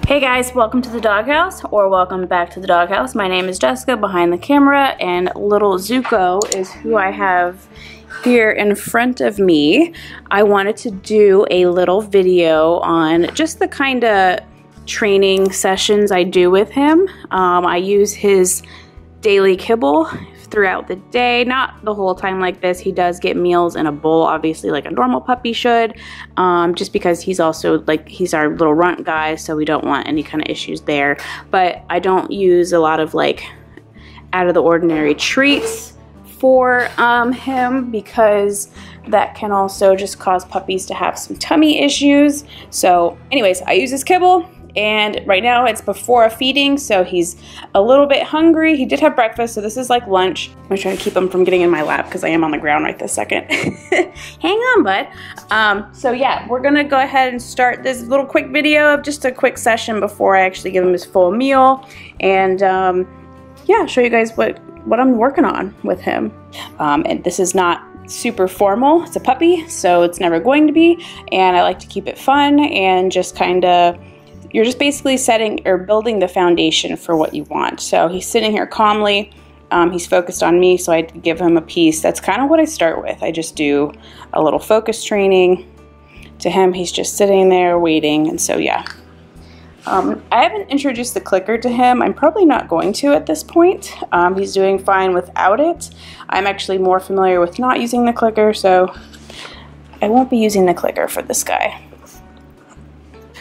Hey guys, welcome to the Doghouse, or welcome back to the Doghouse. My name is Jessica behind the camera, and little Zuko is who I have here in front of me. I wanted to do a little video on just the kind of training sessions I do with him. I use his daily kibble throughout the day, not the whole time like this. He does get meals in a bowl, obviously, like a normal puppy should, just because he's also like, he's our little runt guy, so we don't want any kind of issues there. But I don't use a lot of like out of the ordinary treats for him, because that can also just cause puppies to have some tummy issues. So anyways, I use his kibble. And right now it's before a feeding, so he's a little bit hungry. He did have breakfast, so this is like lunch. I'm gonna try to keep him from getting in my lap because I am on the ground right this second. Hang on, bud. So yeah, we're gonna go ahead and start this little quick video of just a quick session before I actually give him his full meal. And yeah, show you guys what I'm working on with him. And this is not super formal. It's a puppy, so it's never going to be. And I like to keep it fun and just kind of, you're just basically setting or building the foundation for what you want. So he's sitting here calmly. He's focused on me, so I give him a piece. That's kind of what I start with. I just do a little focus training to him. He's just sitting there waiting, and so yeah. I haven't introduced the clicker to him. I'm probably not going to at this point. He's doing fine without it. I'm actually more familiar with not using the clicker, so I won't be using the clicker for this guy.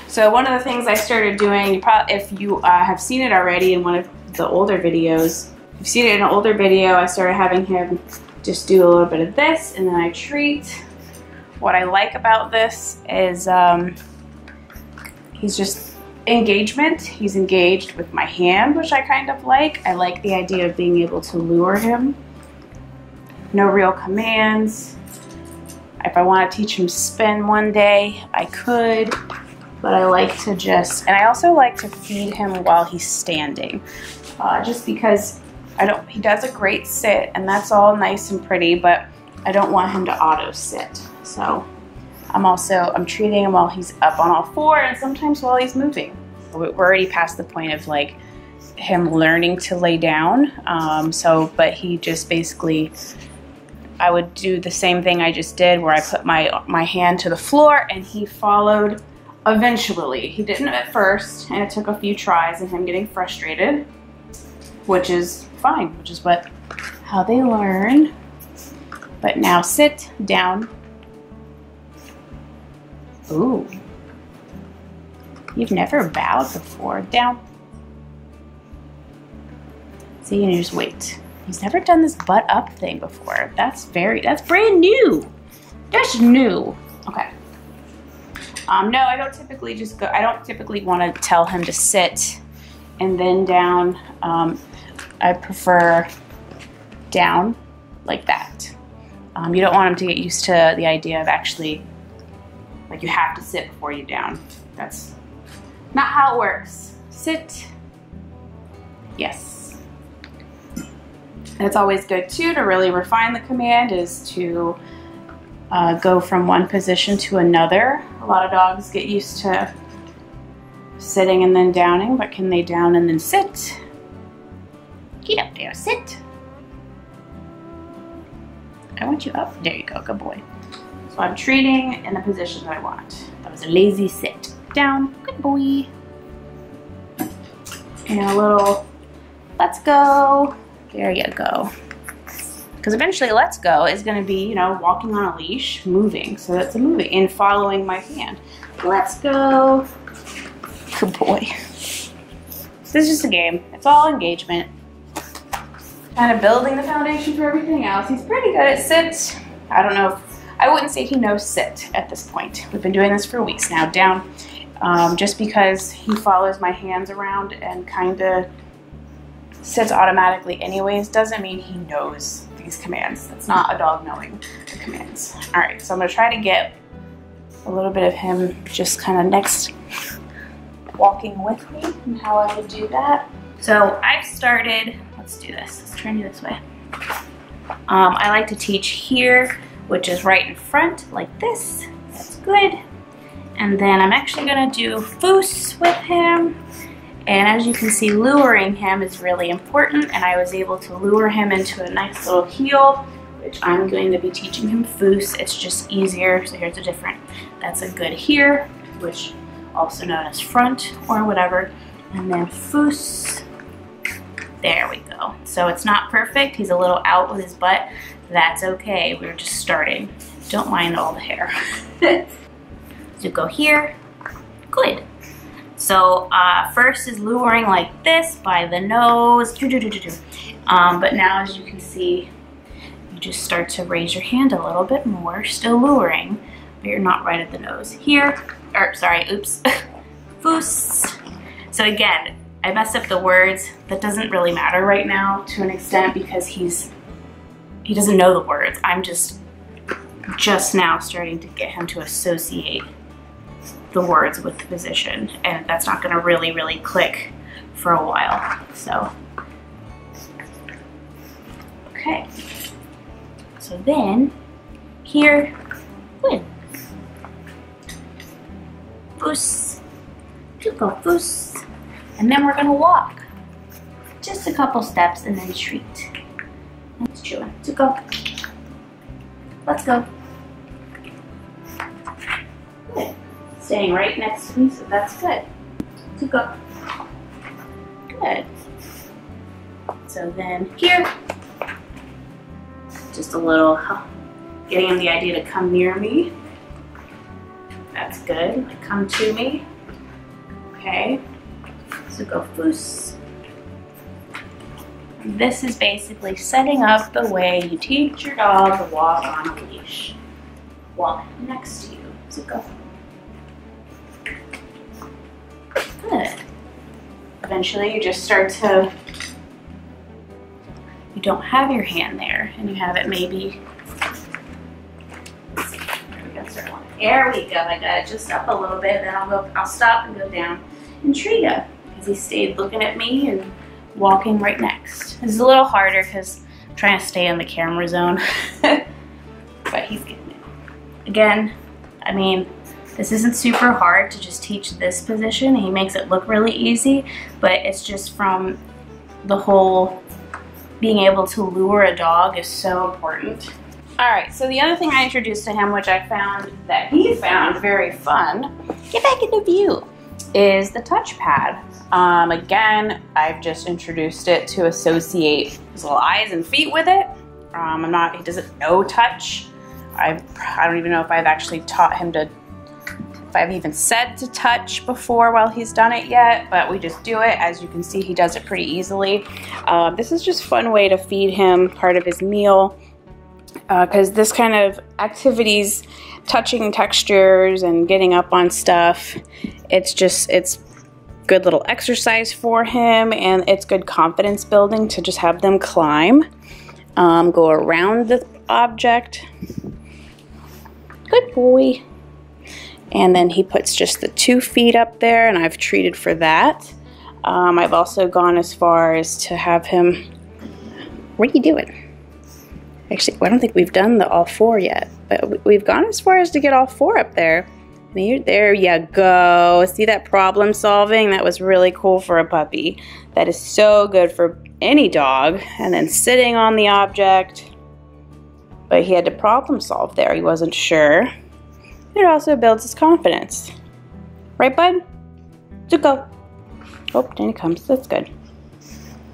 So one of the things I started doing, if you have seen it already in one of the older videos, if you've seen it in an older video, I started having him just do a little bit of this, and then I treat. What I like about this is he's just engagement. He's engaged with my hand, which I kind of like. I like the idea of being able to lure him. No real commands. If I want to teach him spin one day, I could. But I like to just, and I also like to feed him while he's standing, just because he does a great sit, and that's all nice and pretty, but I don't want him to auto sit. So I'm treating him while he's up on all four, and sometimes while he's moving. We're already past the point of like him learning to lay down. But he just basically, I would do the same thing I just did, where I put my hand to the floor and he followed. Eventually. He didn't at first, and it took a few tries and him getting frustrated, which is fine, which is how they learn. But now sit down. Ooh. You've never bowed before. Down. See, and you just wait. He's never done this butt up thing before. That's brand new. That's new. Okay. No, I don't typically just go, I don't typically want to tell him to sit and then down. I prefer down like that. You don't want him to get used to the idea of actually, like, you have to sit before you down. That's not how it works. Sit. Yes. And it's always good too to really refine the command, is to go from one position to another. A lot of dogs get used to sitting and then downing, but can they down and then sit? Get up there, sit. I want you up. There you go, good boy. So I'm treating in the position that I want. That was a lazy sit. Down, good boy. And a little, let's go. There you go. Because eventually let's go is going to be, you know, walking on a leash, moving. So that's a moving and following my hand. Let's go. Good boy. This is just a game. It's all engagement. Kind of building the foundation for everything else. He's pretty good at sit. I don't know I wouldn't say he knows sit at this point. We've been doing this for weeks now. Down. Just because he follows my hands around and kind of sits automatically anyways doesn't mean he knows these commands. That's not a dog knowing the commands. All right, so I'm gonna try to get a little bit of him just kind of next walking with me and how I would do that. So I've started, let's do this. Let's turn you this way. I like to teach here, which is right in front like this. That's good. And then I'm actually gonna do foos with him. And as you can see, luring him is really important, and I was able to lure him into a nice little heel, which I'm going to be teaching him foos. It's just easier. So here's a different, that's a good here, which also known as front or whatever. And then foos. There we go. So it's not perfect. He's a little out with his butt. That's okay. We're just starting. Don't mind all the hair. So go here. Good. So first is luring like this by the nose. But now, as you can see, you just start to raise your hand a little bit more, still luring, but you're not right at the nose. Here, or sorry, oops, foos. So again, I messed up the words. That doesn't really matter right now to an extent because he doesn't know the words. I'm just now starting to get him to associate the words with the position, and that's not gonna really click for a while. So, okay. So then, here, good. Foos, go foos. And then we're gonna walk. Just a couple steps and then treat. Let's chew to go. Let's go. Good. Staying right next to me, so that's good. To go. Good. So then here, just a little, getting him the idea to come near me. That's good. Like come to me. Okay. So go foos. This is basically setting up the way you teach your dog to walk on a leash. Walk next to you. So go. Good. Eventually you just start to, you don't have your hand there and you have it maybe, there we go, I got it just up a little bit, then I'll stop and go down and treat him. Because he stayed looking at me and walking right next. This is a little harder because I'm trying to stay in the camera zone, but he's getting it. Again, I mean, this isn't super hard to just teach this position. He makes it look really easy, but it's just from the whole being able to lure a dog is so important. All right, so the other thing I introduced to him, which I found that he found very fun, get back into view, is the touchpad. Again, I've just introduced it to associate his little eyes and feet with it. He doesn't know touch. I don't even know if I've actually taught him to, if I've even said to touch before while he's done it yet, but we just do it. As you can see, he does it pretty easily. This is just a fun way to feed him part of his meal, because this kind of activities, touching textures and getting up on stuff, it's good little exercise for him, and it's good confidence building to just have them climb, go around the object. Good boy. And then he puts just the 2 feet up there, and I've treated for that. I've also gone as far as to have him, what are you doing? Actually, I don't think we've done the all 4 yet, but we've gone as far as to get all 4 up there. There you go. See that problem solving? That was really cool for a puppy. That is so good for any dog. And then sitting on the object. But he had to problem solve there. He wasn't sure. It also builds his confidence. Right, bud? So go. Oh, then he comes. That's good.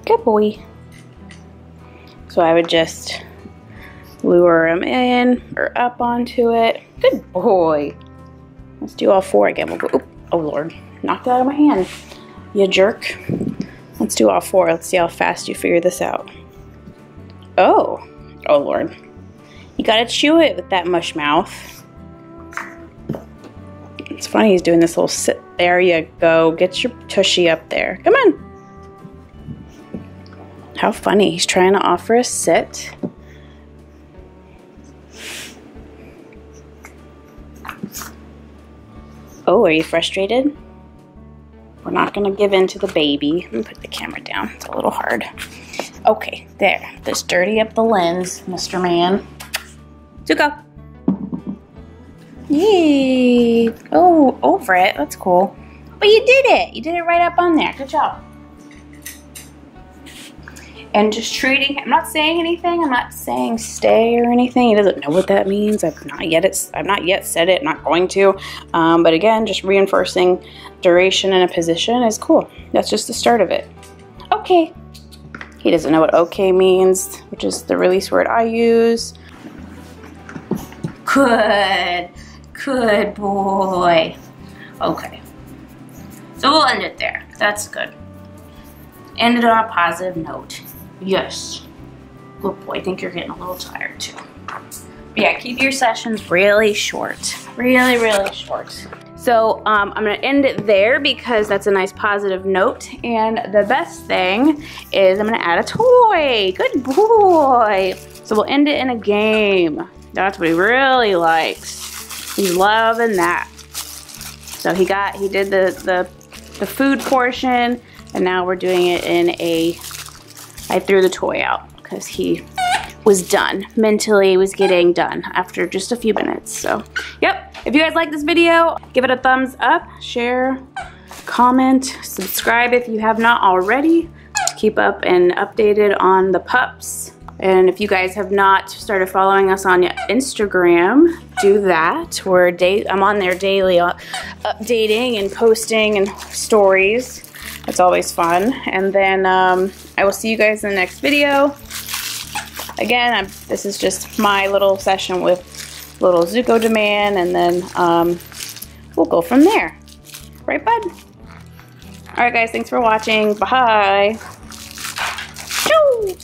Good boy. So I would just lure him in or up onto it. Good boy. Let's do all 4 again. We'll go, oh Lord, knocked it out of my hand. You jerk. Let's do all 4. Let's see how fast you figure this out. Oh Lord. You gotta chew it with that mush mouth. It's funny he's doing this little sit. There you go. Get your tushy up there. Come on. How funny. He's trying to offer a sit. Oh, are you frustrated? We're not gonna give in to the baby. Let me put the camera down. It's a little hard. Okay, there. Just dirty up the lens, Mr. Man. Zuko. Yay. Oh, over it. That's cool. But you did it. You did it right up on there. Good job. And just treating him. I'm not saying anything. I'm not saying stay or anything. He doesn't know what that means. I've not yet said it. I'm not going to. But again, just reinforcing duration in a position is cool. That's just the start of it. Okay. He doesn't know what okay means, which is the release word I use. Good. Good boy. Okay. So we'll end it there. That's good. End it on a positive note. Yes. Good boy. I think you're getting a little tired too. But yeah, keep your sessions really short. Really, really short. So I'm gonna end it there because that's a nice positive note. And the best thing is I'm gonna add a toy. Good boy. So we'll end it in a game. That's what he really likes. He's loving that. So he did the food portion, and now we're doing it in I threw the toy out because he was done. Mentally was getting done after just a few minutes. So, yep. If you guys like this video, give it a thumbs up, share, comment, subscribe if you have not already to keep up and updated on the pups. And if you guys have not started following us on Instagram, do that. I'm on there daily updating and posting and stories. It's always fun. And then I will see you guys in the next video. Again, this is just my little session with little Zuko demand, and then we'll go from there. Right, bud? All right, guys, thanks for watching. Bye. Choo!